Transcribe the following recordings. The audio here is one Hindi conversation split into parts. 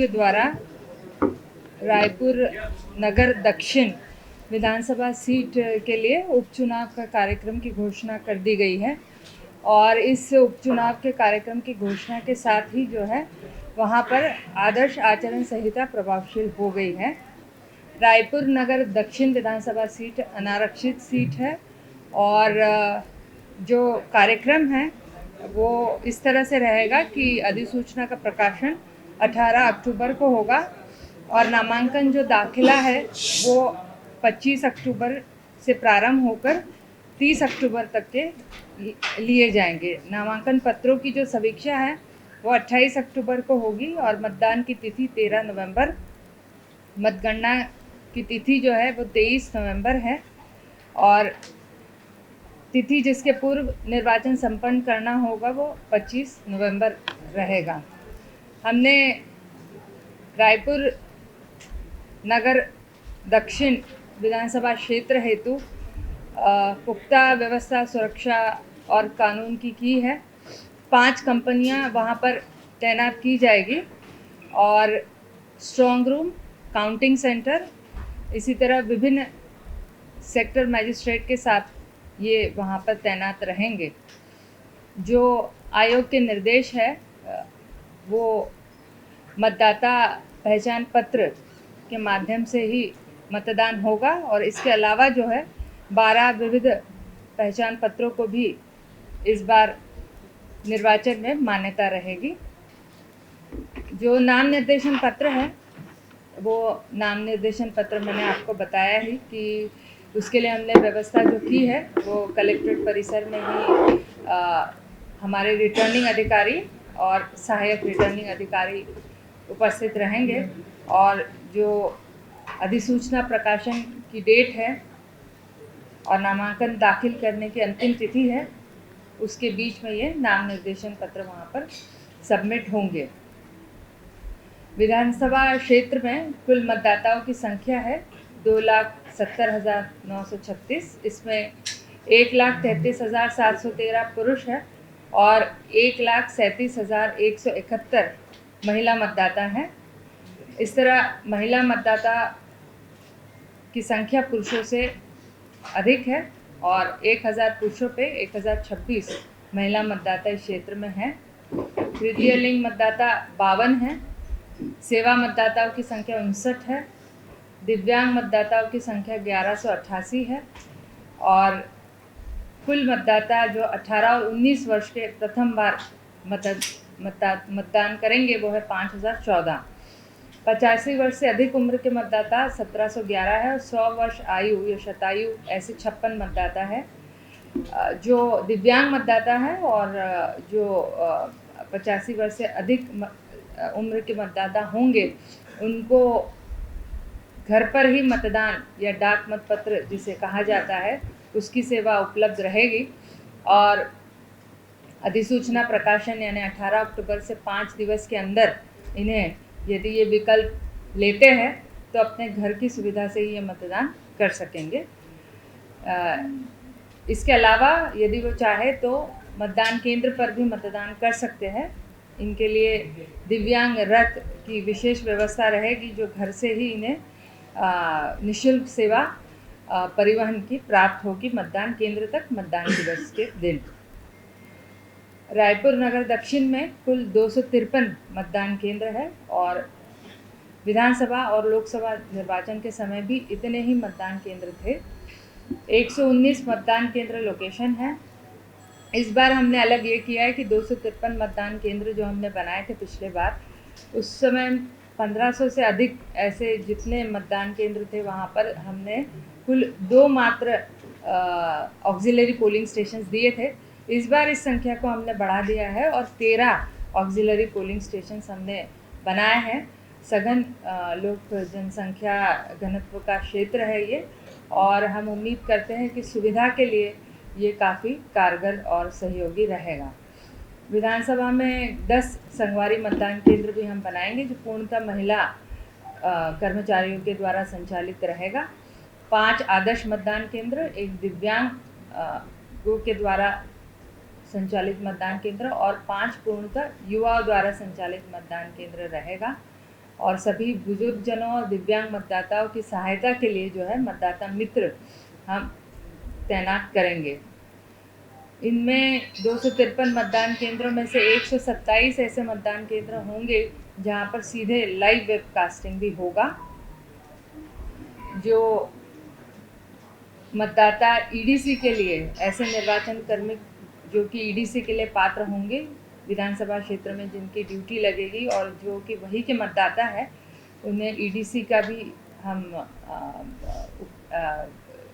के द्वारा रायपुर नगर दक्षिण विधानसभा सीट के लिए उपचुनाव का कार्यक्रम की घोषणा कर दी गई है और इस उपचुनाव के कार्यक्रम की घोषणा के साथ ही जो है वहाँ पर आदर्श आचरण संहिता प्रभावशील हो गई है। रायपुर नगर दक्षिण विधानसभा सीट अनारक्षित सीट है और जो कार्यक्रम है वो इस तरह से रहेगा कि अधिसूचना का प्रकाशन 18 अक्टूबर को होगा और नामांकन जो दाखिला है वो 25 अक्टूबर से प्रारंभ होकर 30 अक्टूबर तक के लिए जाएंगे। नामांकन पत्रों की जो समीक्षा है वो 28 अक्टूबर को होगी और मतदान की तिथि 13 नवंबर, मतगणना की तिथि जो है वो 23 नवंबर है और तिथि जिसके पूर्व निर्वाचन संपन्न करना होगा वो 25 नवंबर रहेगा। हमने रायपुर नगर दक्षिण विधानसभा क्षेत्र हेतु पुख्ता व्यवस्था, सुरक्षा और कानून की है। 5 कंपनियां वहां पर तैनात की जाएगी और स्ट्रॉन्ग रूम, काउंटिंग सेंटर, इसी तरह विभिन्न सेक्टर मजिस्ट्रेट के साथ ये वहाँ पर तैनात रहेंगे। जो आयोग के निर्देश है वो मतदाता पहचान पत्र के माध्यम से ही मतदान होगा और इसके अलावा जो है 12 विविध पहचान पत्रों को भी इस बार निर्वाचन में मान्यता रहेगी। जो नाम निर्देशन पत्र है वो नाम निर्देशन पत्र मैंने आपको बताया ही कि उसके लिए हमने व्यवस्था जो की है वो कलेक्ट्रेट परिसर में ही हमारे रिटर्निंग अधिकारी और सहायक रिटर्निंग अधिकारी उपस्थित रहेंगे और जो अधिसूचना प्रकाशन की डेट है और नामांकन दाखिल करने की अंतिम तिथि है उसके बीच में ये नाम निर्देशन पत्र वहाँ पर सबमिट होंगे। विधानसभा क्षेत्र में कुल मतदाताओं की संख्या है 2,70,936। इसमें 1,33,713 पुरुष है और 1,37,171 महिला मतदाता हैं। इस तरह महिला मतदाता की संख्या पुरुषों से अधिक है और 1,000 पुरुषों पे 1,026 महिला मतदाता इस क्षेत्र में हैं। तृतीय लिंग मतदाता 52 हैं। सेवा मतदाताओं की संख्या 59 है। दिव्यांग मतदाताओं की संख्या 1188 है और कुल मतदाता जो 18 और 19 वर्ष के प्रथम बार मतदान करेंगे वो है 5,014। 85 वर्ष से अधिक उम्र के मतदाता 1,711 है और 100 वर्ष आयु या शतायु ऐसे 56 मतदाता है। जो दिव्यांग मतदाता है और जो 85 वर्ष से अधिक उम्र के मतदाता होंगे उनको घर पर ही मतदान या डाक मतपत्र जिसे कहा जाता है उसकी सेवा उपलब्ध रहेगी और अधिसूचना प्रकाशन यानी 18 अक्टूबर से 5 दिवस के अंदर इन्हें यदि ये विकल्प लेते हैं तो अपने घर की सुविधा से ही ये मतदान कर सकेंगे। इसके अलावा यदि वो चाहे तो मतदान केंद्र पर भी मतदान कर सकते हैं। इनके लिए दिव्यांग रथ की विशेष व्यवस्था रहेगी जो घर से ही इन्हें निःशुल्क सेवा परिवहन की प्राप्त होगी मतदान केंद्र तक मतदान दिवस के दिन। रायपुर नगर दक्षिण में कुल 253 मतदान केंद्र है और विधानसभा और लोकसभा निर्वाचन के समय भी इतने ही मतदान केंद्र थे। 119 मतदान केंद्र लोकेशन है। इस बार हमने अलग ये किया है कि 253 मतदान केंद्र जो हमने बनाए थे पिछले बार उस समय 1500 से अधिक ऐसे जितने मतदान केंद्र थे वहाँ पर हमने कुल 2 मात्र ऑक्सिलरी पोलिंग स्टेशंस दिए थे। इस बार इस संख्या को हमने बढ़ा दिया है और 13 ऑक्सिलरी पोलिंग स्टेशंस हमने बनाए हैं। सघन लोक जनसंख्या घनत्व का क्षेत्र है ये और हम उम्मीद करते हैं कि सुविधा के लिए ये काफ़ी कारगर और सहयोगी रहेगा। विधानसभा में 10 संगवारी मतदान केंद्र भी हम बनाएंगे जो पूर्णतः महिला कर्मचारियों के द्वारा संचालित रहेगा। 5 आदर्श मतदान केंद्र, 1 दिव्यांगों के द्वारा संचालित मतदान केंद्र और 5 पूर्णतः युवाओं द्वारा संचालित मतदान केंद्र रहेगा और सभी बुजुर्गजनों और दिव्यांग मतदाताओं की सहायता के लिए जो है मतदाता मित्र हम तैनात करेंगे। इनमें 253 मतदान केंद्रों में से 127 ऐसे मतदान केंद्र होंगे जहां पर सीधे लाइव वेबकास्टिंग भी होगा। जो मतदाता ईडीसी के लिए, ऐसे निर्वाचन कर्मी जो कि ईडीसी के लिए पात्र होंगे, विधानसभा क्षेत्र में जिनकी ड्यूटी लगेगी और जो कि वही के मतदाता है, उन्हें ईडीसी का भी हम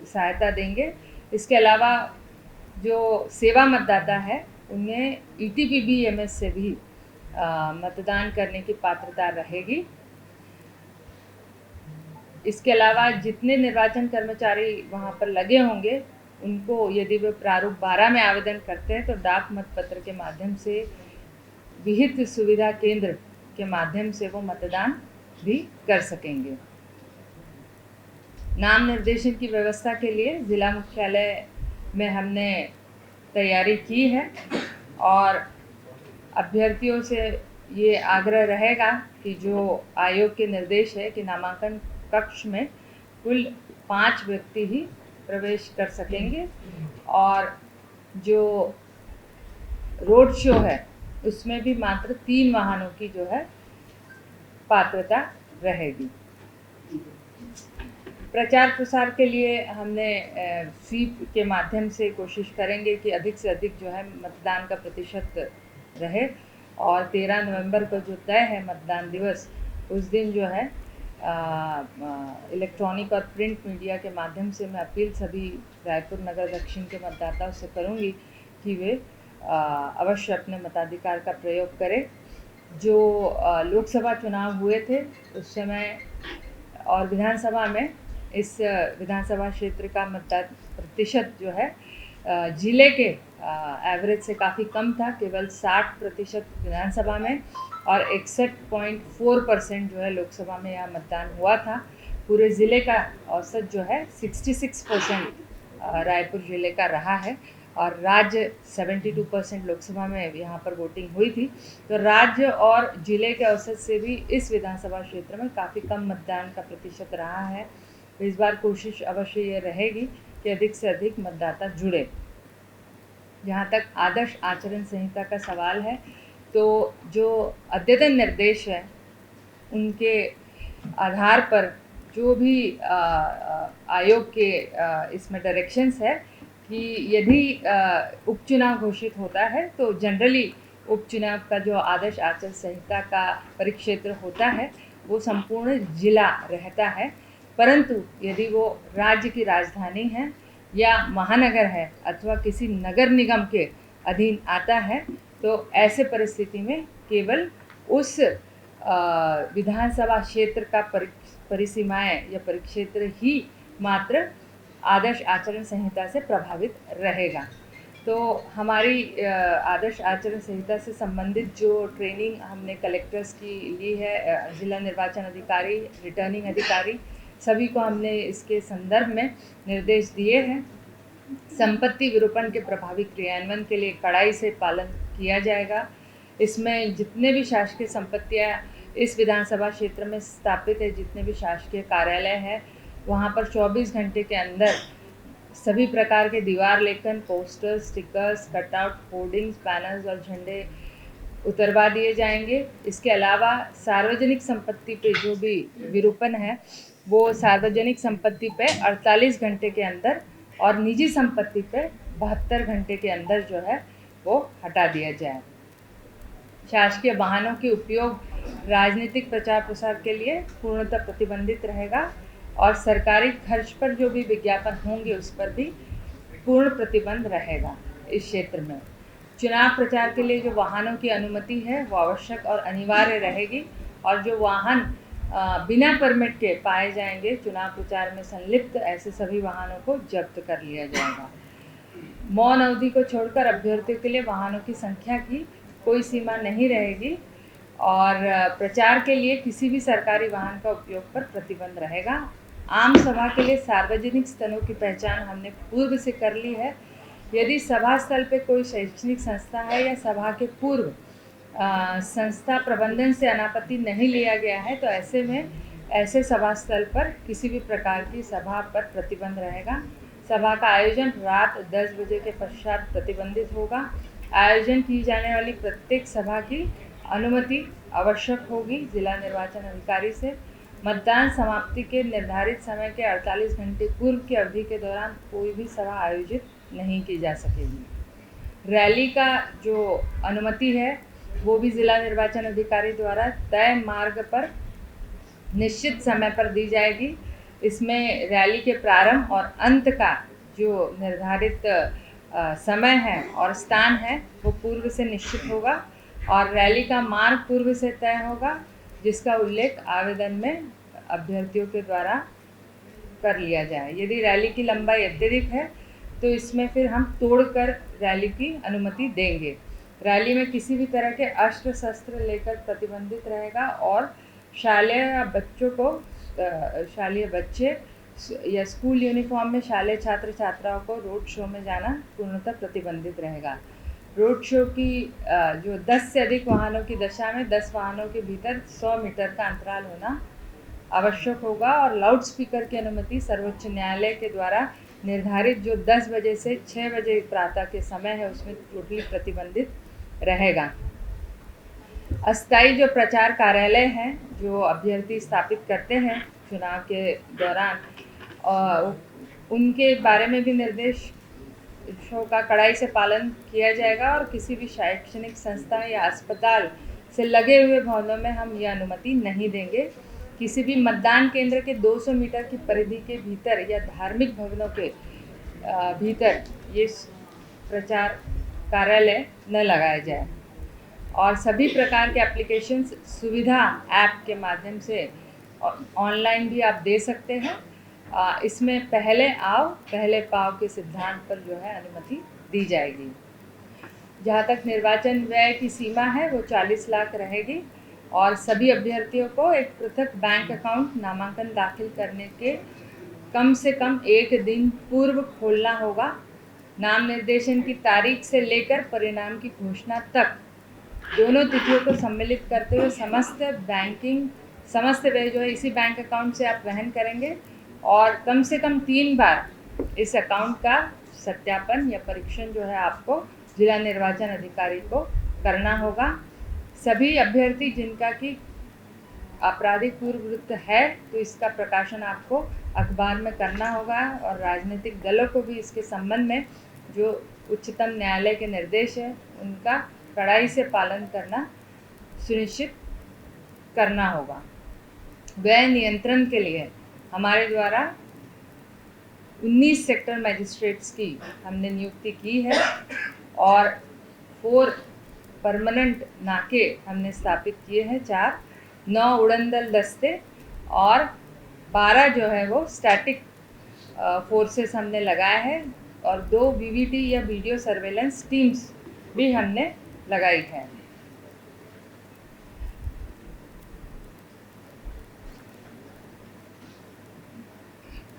सहायता देंगे। इसके अलावा जो सेवा मतदाता है उन्हें ईटीपीबीएमएस से भी मतदान करने की पात्रता रहेगी। इसके अलावा जितने निर्वाचन कर्मचारी वहाँ पर लगे होंगे, उनको यदि वे प्रारूप 12 में आवेदन करते हैं तो डाक मतपत्र के माध्यम से विहित सुविधा केंद्र के माध्यम से वो मतदान भी कर सकेंगे। नाम निर्देशन की व्यवस्था के लिए जिला मुख्यालय में हमने तैयारी की है और अभ्यर्थियों से ये आग्रह रहेगा कि जो आयोग के निर्देश है कि नामांकन कक्ष में कुल 5 व्यक्ति ही प्रवेश कर सकेंगे और जो रोड शो है उसमें भी मात्र 3 वाहनों की जो है पात्रता रहेगी। प्रचार प्रसार के लिए हमने स्वीप के माध्यम से कोशिश करेंगे कि अधिक से अधिक जो है मतदान का प्रतिशत रहे और 13 नवंबर को जो तय है मतदान दिवस, उस दिन जो है इलेक्ट्रॉनिक और प्रिंट मीडिया के माध्यम से मैं अपील सभी रायपुर नगर दक्षिण के मतदाताओं से करूंगी कि वे अवश्य अपने मताधिकार का प्रयोग करें। जो लोकसभा चुनाव हुए थे उस समय और विधानसभा में, इस विधानसभा क्षेत्र का मतदान प्रतिशत जो है जिले के एवरेज से काफ़ी कम था। केवल 60% विधानसभा में और 61.4% जो है लोकसभा में यहाँ मतदान हुआ था। पूरे ज़िले का औसत जो है 66% रायपुर ज़िले का रहा है और राज्य 72% लोकसभा में यहाँ पर वोटिंग हुई थी। तो राज्य और ज़िले के औसत से भी इस विधानसभा क्षेत्र में काफ़ी कम मतदान का प्रतिशत रहा है। तो इस बार कोशिश अवश्य ये रहेगी कि अधिक से अधिक मतदाता जुड़े। जहाँ तक आदर्श आचरण संहिता का सवाल है, तो जो अद्यतन निर्देश है उनके आधार पर जो भी आयोग के इसमें डायरेक्शंस है कि यदि उपचुनाव घोषित होता है तो जनरली उपचुनाव का जो आदर्श आचरण संहिता का परिक्षेत्र होता है वो संपूर्ण जिला रहता है, परंतु यदि वो राज्य की राजधानी है या महानगर है अथवा किसी नगर निगम के अधीन आता है, तो ऐसे परिस्थिति में केवल उस विधानसभा क्षेत्र का परिसीमाएं या परिक्षेत्र ही मात्र आदर्श आचरण संहिता से प्रभावित रहेगा। तो हमारी आदर्श आचरण संहिता से संबंधित जो ट्रेनिंग हमने कलेक्टर्स की ली है, जिला निर्वाचन अधिकारी, रिटर्निंग अधिकारी, सभी को हमने इसके संदर्भ में निर्देश दिए हैं। संपत्ति विरूपण के प्रभावी क्रियान्वयन के लिए कड़ाई से पालन किया जाएगा। इसमें जितने भी शासकीय संपत्तियां इस विधानसभा क्षेत्र में स्थापित है, जितने भी शासकीय कार्यालय हैं, वहां पर 24 घंटे के अंदर सभी प्रकार के दीवार लेखन, posters, stickers, cutout, hoardings, banners और झंडे उतरवा दिए जाएंगे। इसके अलावा सार्वजनिक संपत्ति पे जो भी विरूपण है वो सार्वजनिक संपत्ति पे 48 घंटे के अंदर और निजी संपत्ति पे 72 घंटे के अंदर जो है वो हटा दिया जाए। शासकीय वाहनों के उपयोग राजनीतिक प्रचार प्रसार के लिए पूर्णतः प्रतिबंधित रहेगा और सरकारी खर्च पर जो भी विज्ञापन होंगे उस पर भी पूर्ण प्रतिबंध रहेगा। इस क्षेत्र में चुनाव प्रचार के लिए जो वाहनों की अनुमति है वो आवश्यक और अनिवार्य रहेगी और जो वाहन बिना परमिट के पाए जाएंगे चुनाव प्रचार में संलिप्त, ऐसे सभी वाहनों को जब्त कर लिया जाएगा। मौन अवधि को छोड़कर अभ्यर्थियों के लिए वाहनों की संख्या की कोई सीमा नहीं रहेगी और प्रचार के लिए किसी भी सरकारी वाहन का उपयोग पर प्रतिबंध रहेगा। आम सभा के लिए सार्वजनिक स्थलों की पहचान हमने पूर्व से कर ली है। यदि सभा स्थल पे कोई शैक्षणिक संस्था है या सभा के पूर्व संस्था प्रबंधन से अनापत्ति नहीं लिया गया है, तो ऐसे में ऐसे सभा स्थल पर किसी भी प्रकार की सभा पर प्रतिबंध रहेगा। सभा का आयोजन रात 10 बजे के पश्चात प्रतिबंधित होगा। आयोजन की जाने वाली प्रत्येक सभा की अनुमति आवश्यक होगी जिला निर्वाचन अधिकारी से। मतदान समाप्ति के निर्धारित समय के 48 घंटे पूर्व की अवधि के दौरान कोई भी सभा आयोजित नहीं की जा सकेगी। रैली का जो अनुमति है वो भी जिला निर्वाचन अधिकारी द्वारा तय मार्ग पर निश्चित समय पर दी जाएगी। इसमें रैली के प्रारंभ और अंत का जो निर्धारित समय है और स्थान है वो पूर्व से निश्चित होगा और रैली का मार्ग पूर्व से तय होगा, जिसका उल्लेख आवेदन में अभ्यर्थियों के द्वारा कर लिया जाए। यदि रैली की लंबाई अत्यधिक है तो इसमें फिर हम तोड़कर रैली की अनुमति देंगे। रैली में किसी भी तरह के अस्त्र शस्त्र लेकर प्रतिबंधित रहेगा और शालेय बच्चे या स्कूल यूनिफॉर्म में शालेय छात्र छात्राओं को रोड शो में जाना पूर्णतः प्रतिबंधित रहेगा। रोड शो की जो 10 से अधिक वाहनों की दशा में 10 वाहनों के भीतर 100 मीटर का अंतराल होना आवश्यक होगा और लाउड स्पीकर की अनुमति सर्वोच्च न्यायालय के द्वारा निर्धारित जो 10 बजे से 6 बजे प्रातः के समय है उसमें टोटली प्रतिबंधित रहेगा। अस्थायी जो प्रचार कार्यालय हैं जो अभ्यर्थी स्थापित करते हैं चुनाव के दौरान, उनके बारे में भी निर्देशों का कड़ाई से पालन किया जाएगा और किसी भी शैक्षणिक संस्था या अस्पताल से लगे हुए भवनों में हम यह अनुमति नहीं देंगे। किसी भी मतदान केंद्र के 200 मीटर की परिधि के भीतर या धार्मिक भवनों के भीतर ये प्रचार कार्यालय न लगाया जाए और सभी प्रकार के एप्लीकेशंस सुविधा ऐप के माध्यम से ऑनलाइन भी आप दे सकते हैं। इसमें पहले आओ पहले पाओ के सिद्धांत पर जो है अनुमति दी जाएगी। जहाँ तक निर्वाचन व्यय की सीमा है वो 40 लाख रहेगी और सभी अभ्यर्थियों को एक पृथक बैंक अकाउंट नामांकन दाखिल करने के कम से कम 1 दिन पूर्व खोलना होगा। नाम निर्देशन की तारीख से लेकर परिणाम की घोषणा तक दोनों तिथियों को सम्मिलित करते हुए समस्त व्यय जो है इसी बैंक अकाउंट से आप वहन करेंगे और कम से कम 3 बार इस अकाउंट का सत्यापन या परीक्षण जो है आपको जिला निर्वाचन अधिकारी को करना होगा। सभी अभ्यर्थी जिनका कि आपराधिक पूर्ववृत्त है तो इसका प्रकाशन आपको अखबार में करना होगा और राजनीतिक दलों को भी इसके संबंध में जो उच्चतम न्यायालय के निर्देश है उनका कड़ाई से पालन करना सुनिश्चित करना होगा। व्यय नियंत्रण के लिए हमारे द्वारा 19 सेक्टर मजिस्ट्रेट्स की हमने नियुक्ति की है और 4 परमानेंट नाके हमने स्थापित किए हैं, 4 9 उड़नदल दस्ते और 12 जो है वो स्टैटिक फोर्सेस हमने लगाए हैं और 2 वीवीटी या वीडियो सर्वेलेंस टीम्स भी हमने लगाई है।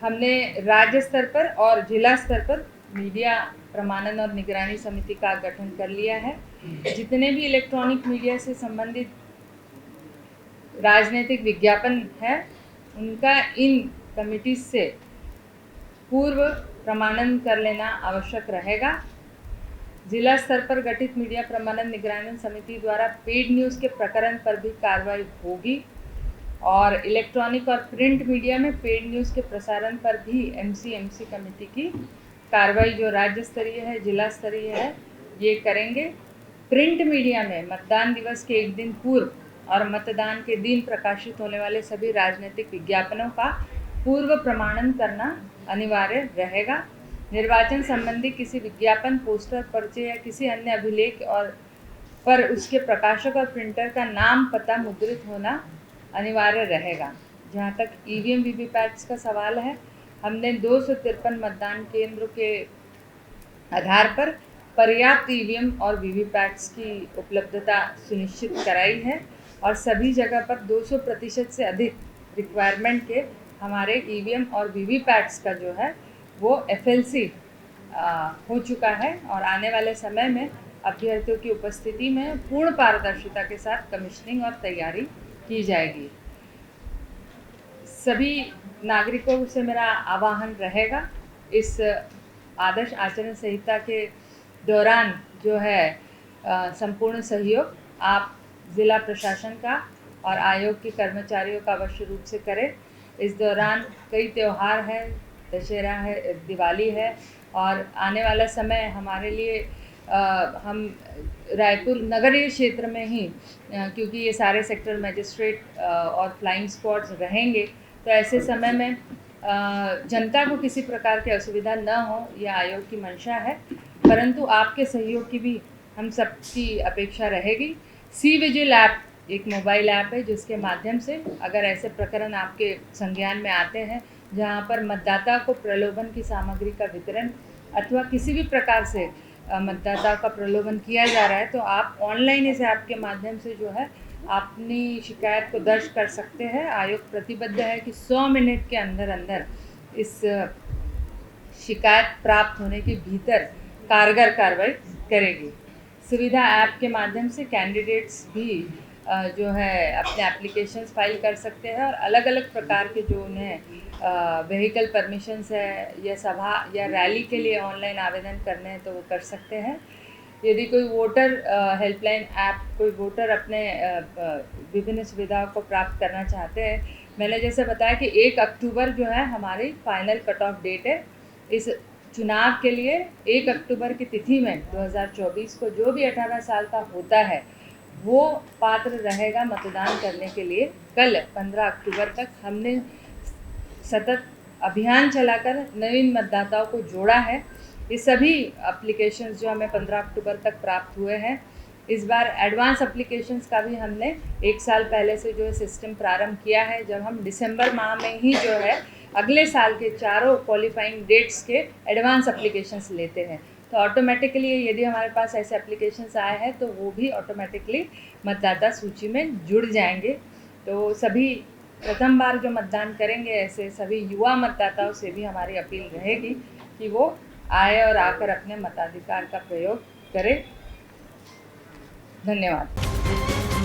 हमने राज्य स्तर पर और जिला स्तर पर मीडिया प्रमाणन और निगरानी समिति का गठन कर लिया है। जितने भी इलेक्ट्रॉनिक मीडिया से संबंधित राजनीतिक विज्ञापन है उनका इन कमिटी से पूर्व प्रमाणन कर लेना आवश्यक रहेगा। जिला स्तर पर गठित मीडिया प्रमाणन निगरानी समिति द्वारा पेड न्यूज़ के प्रकरण पर भी कार्रवाई होगी और इलेक्ट्रॉनिक और प्रिंट मीडिया में पेड न्यूज़ के प्रसारण पर भी एमसी कमेटी की कार्रवाई जो राज्य स्तरीय है जिला स्तरीय है ये करेंगे। प्रिंट मीडिया में मतदान दिवस के 1 दिन पूर्व और मतदान के दिन प्रकाशित होने वाले सभी राजनीतिक विज्ञापनों का पूर्व प्रमाणन करना अनिवार्य रहेगा। निर्वाचन संबंधी किसी विज्ञापन, पोस्टर, पर्चे या किसी अन्य अभिलेख और पर उसके प्रकाशक और प्रिंटर का नाम पता मुद्रित होना अनिवार्य रहेगा। जहाँ तक ईवीएम वीवीपैट्स का सवाल है, हमने 253 मतदान केंद्रों के आधार पर पर्याप्त ईवीएम और वीवीपैट्स की उपलब्धता सुनिश्चित कराई है और सभी जगह पर 200% से अधिक रिक्वायरमेंट के हमारे ईवीएम और वीवीपैट्स का जो है वो FLC हो चुका है और आने वाले समय में अभ्यर्थियों की उपस्थिति में पूर्ण पारदर्शिता के साथ कमीशनिंग और तैयारी की जाएगी। सभी नागरिकों से मेरा आह्वान रहेगा, इस आदर्श आचरण संहिता के दौरान जो है संपूर्ण सहयोग आप ज़िला प्रशासन का और आयोग के कर्मचारियों का अवश्य रूप से करें। इस दौरान कई त्यौहार हैं, दशहरा है, दिवाली है और आने वाला समय हमारे लिए हम रायपुर नगरीय क्षेत्र में ही क्योंकि ये सारे सेक्टर मजिस्ट्रेट और फ्लाइंग स्क्वाड्स रहेंगे, तो ऐसे समय में जनता को किसी प्रकार की असुविधा न हो, यह आयोग की मंशा है। परंतु आपके सहयोग की भी हम सबकी अपेक्षा रहेगी। सी विजिल ऐप एक मोबाइल ऐप है जिसके माध्यम से अगर ऐसे प्रकरण आपके संज्ञान में आते हैं जहां पर मतदाता को प्रलोभन की सामग्री का वितरण अथवा किसी भी प्रकार से मतदाता का प्रलोभन किया जा रहा है, तो आप ऑनलाइन इस ऐप के माध्यम से जो है अपनी शिकायत को दर्ज कर सकते हैं। आयोग प्रतिबद्ध है कि 100 मिनट के अंदर अंदर इस शिकायत प्राप्त होने के भीतर कारगर कार्रवाई करेगी। सुविधा ऐप के माध्यम से कैंडिडेट्स भी जो है अपने एप्लीकेशंस फाइल कर सकते हैं और अलग अलग प्रकार के जो उन्हें व्हीकल परमिशंस है या सभा या रैली के लिए ऑनलाइन आवेदन करने हैं तो वो कर सकते हैं। यदि कोई वोटर हेल्पलाइन ऐप कोई वोटर अपने विभिन्न सुविधाओं को प्राप्त करना चाहते हैं, मैंने जैसे बताया कि 1 अक्टूबर जो है हमारी फाइनल कट ऑफ डेट है। इस चुनाव के लिए 1 अक्टूबर की तिथि में 2024 को जो भी 18 साल का होता है वो पात्र रहेगा मतदान करने के लिए। कल 15 अक्टूबर तक हमने सतत अभियान चलाकर नवीन मतदाताओं को जोड़ा है। ये सभी एप्लीकेशंस जो हमें 15 अक्टूबर तक प्राप्त हुए हैं, इस बार एडवांस एप्लीकेशंस का भी हमने 1 साल पहले से जो है सिस्टम प्रारंभ किया है। जब हम दिसंबर माह में ही जो है अगले साल के चारों क्वालिफाइंग डेट्स के एडवांस एप्लीकेशंस लेते हैं, तो ऑटोमेटिकली यदि हमारे पास ऐसे एप्लीकेशंस आए हैं तो वो भी ऑटोमेटिकली मतदाता सूची में जुड़ जाएंगे। तो सभी प्रथम बार जो मतदान करेंगे ऐसे सभी युवा मतदाताओं से भी हमारी अपील रहेगी कि वो आए और आकर अपने मताधिकार का प्रयोग करें। धन्यवाद।